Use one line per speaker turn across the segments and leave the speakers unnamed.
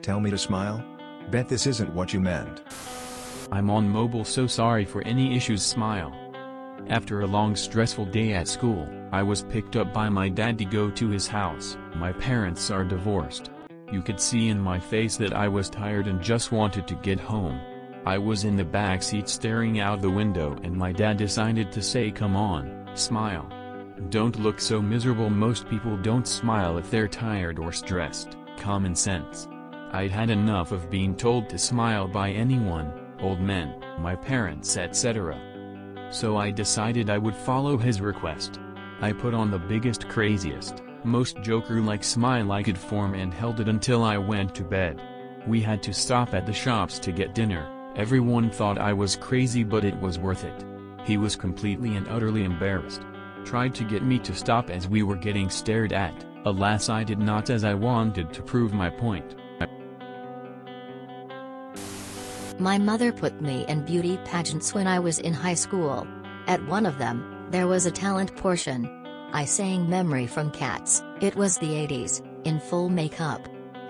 tell me to smile? Bet this isn't what you meant.
I'm on mobile, so sorry for any issues. Smile. After a long stressful day at school, I was picked up by my dad to go to his house. My parents are divorced. You could see in my face that I was tired and just wanted to get home. I was in the back seat staring out the window, and my dad decided to say, "Come on, smile. Don't look so miserable." Most people don't smile if they're tired or stressed. Common sense. I'd had enough of being told to smile by anyone, old men, my parents, etc. So I decided I would follow his request. I put on the biggest, craziest, most Joker-like smile I could form and held it until I went to bed. We had to stop at the shops to get dinner. Everyone thought I was crazy, but it was worth it. He was completely and utterly embarrassed. Tried to get me to stop as we were getting stared at. Alas, I did not, as I wanted to prove my point.
My mother put me in beauty pageants when I was in high school. At one of them, there was a talent portion. I sang Memory from Cats. It was the 80s, in full makeup.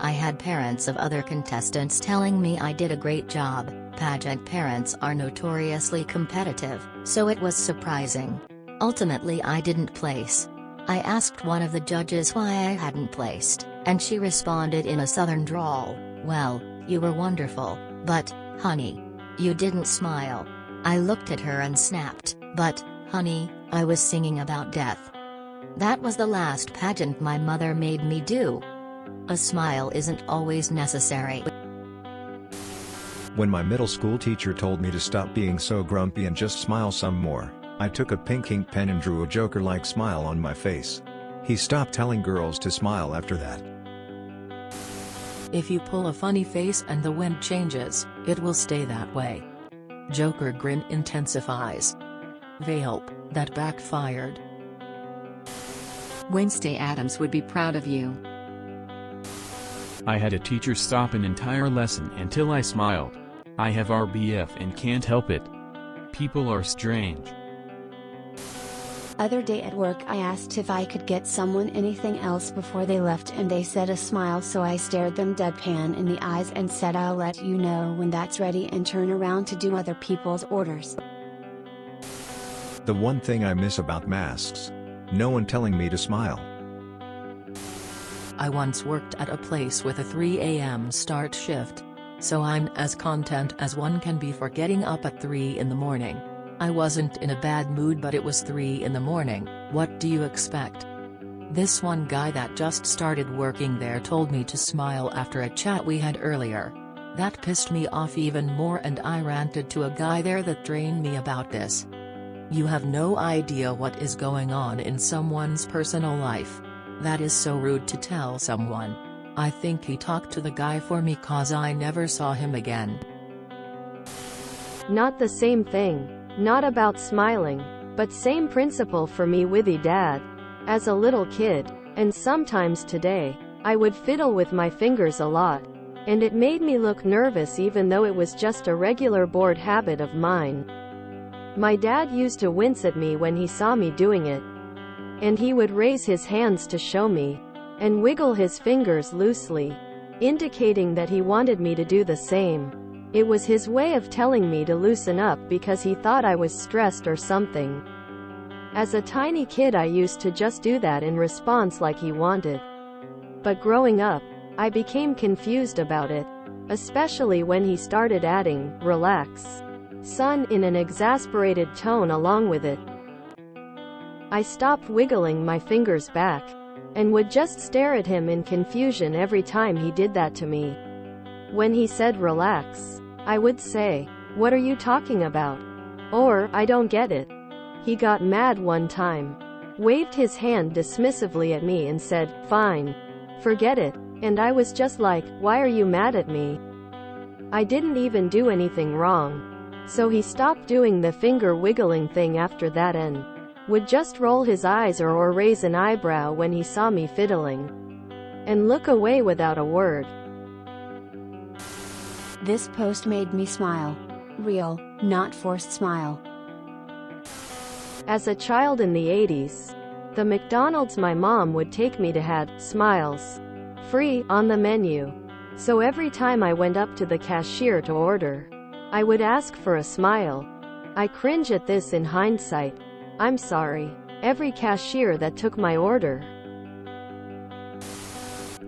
I had parents of other contestants telling me I did a great job. Pageant parents are notoriously competitive, so it was surprising. Ultimately, I didn't place. I asked one of the judges why I hadn't placed, and she responded in a southern drawl, "Well, you were wonderful, but, honey, you didn't smile." I looked at her and snapped, "But, honey, I was singing about death." That was the last pageant my mother made me do. A smile isn't always necessary.
When my middle school teacher told me to stop being so grumpy and just smile some more, I took a pink ink pen and drew a Joker-like smile on my face. He stopped telling girls to smile after that.
If you pull a funny face and the wind changes, it will stay that way. Joker grin intensifies. Vape, that backfired.
Wednesday Addams would be proud of you.
I had a teacher stop an entire lesson until I smiled. I have RBF and can't help it. People are strange.
Other day at work, I asked if I could get someone anything else before they left, and they said a smile, so I stared them deadpan in the eyes and said, "I'll let you know when that's ready," and turn around to do other people's orders.
The one thing I miss about masks. No one telling me to smile.
I once worked at a place with a 3 a.m. start shift. So I'm as content as one can be for getting up at 3 in the morning. I wasn't in a bad mood, but it was 3 in the morning. What do you expect? This one guy that just started working there told me to smile after a chat we had earlier. That pissed me off even more, and I ranted to a guy there that drained me about this. You have no idea what is going on in someone's personal life. That is so rude to tell someone. I think he talked to the guy for me cause I never saw him again.
Not the same thing, not about smiling, but same principle for me with dad. As a little kid, and sometimes today, I would fiddle with my fingers a lot. And it made me look nervous even though it was just a regular bored habit of mine. My dad used to wince at me when he saw me doing it. And he would raise his hands to show me, and wiggle his fingers loosely, indicating that he wanted me to do the same. It was his way of telling me to loosen up because he thought I was stressed or something. As a tiny kid, I used to just do that in response like he wanted. But growing up, I became confused about it, especially when he started adding, "Relax, son," in an exasperated tone along with it. I stopped wiggling my fingers back, and would just stare at him in confusion every time he did that to me. When he said relax, I would say, "What are you talking about?" Or, "I don't get it." He got mad one time, waved his hand dismissively at me and said, "Fine. Forget it." And I was just like, "Why are you mad at me? I didn't even do anything wrong." So he stopped doing the finger wiggling thing after that and would just roll his eyes or raise an eyebrow when he saw me fiddling, and look away without a word.
This post made me smile. Real, not forced smile.
As a child in the 80s, the McDonald's my mom would take me to had smiles free on the menu. So every time I went up to the cashier to order, I would ask for a smile. I cringe at this in hindsight. I'm sorry. Every cashier that took my order.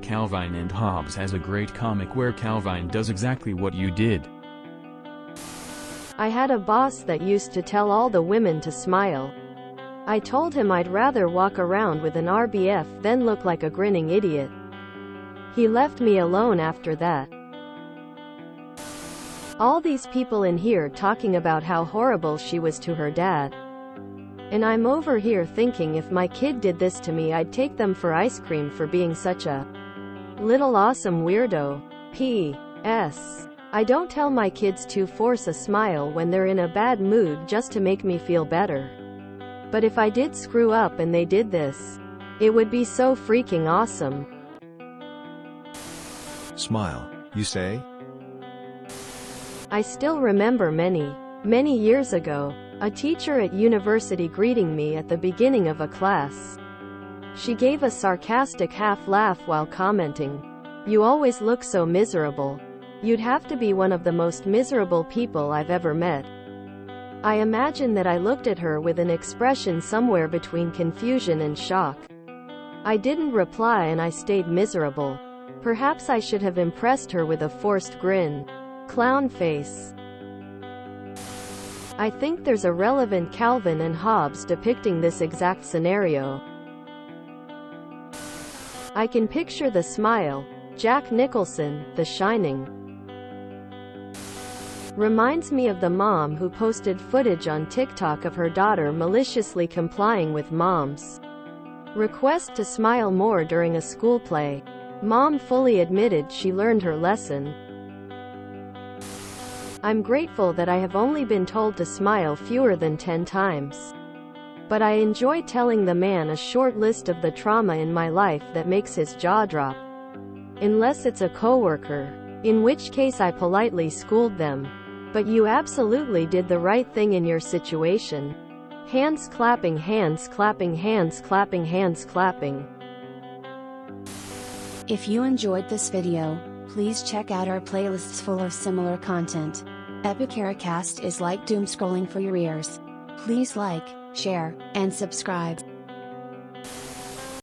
Calvin and Hobbes has a great comic where Calvin does exactly what you did.
I had a boss that used to tell all the women to smile. I told him I'd rather walk around with an RBF than look like a grinning idiot. He left me alone after that. All these people in here talking about how horrible she was to her dad. And I'm over here thinking if my kid did this to me, I'd take them for ice cream for being such a little awesome weirdo. P.S. I don't tell my kids to force a smile when they're in a bad mood just to make me feel better. But if I did screw up and they did this, it would be so freaking awesome.
Smile, you say?
I still remember many years ago, a teacher at university greeting me at the beginning of a class. She gave a sarcastic half-laugh while commenting, "You always look so miserable. You'd have to be one of the most miserable people I've ever met." I imagine that I looked at her with an expression somewhere between confusion and shock. I didn't reply and I stayed miserable. Perhaps I should have impressed her with a forced grin. Clown face. I think there's a relevant Calvin and Hobbes depicting this exact scenario. I can picture the smile. Jack Nicholson, The Shining. Reminds me of the mom who posted footage on TikTok of her daughter maliciously complying with mom's request to smile more during a school play. Mom fully admitted she learned her lesson. I'm grateful that I have only been told to smile fewer than 10 times. But I enjoy telling the man a short list of the trauma in my life that makes his jaw drop. Unless it's a coworker, in which case I politely schooled them. But you absolutely did the right thing in your situation. Hands clapping, hands clapping, hands clapping, hands clapping.
If you enjoyed this video, please check out our playlists full of similar content. Epicaricast is like doom scrolling for your ears. Please like, share, and subscribe.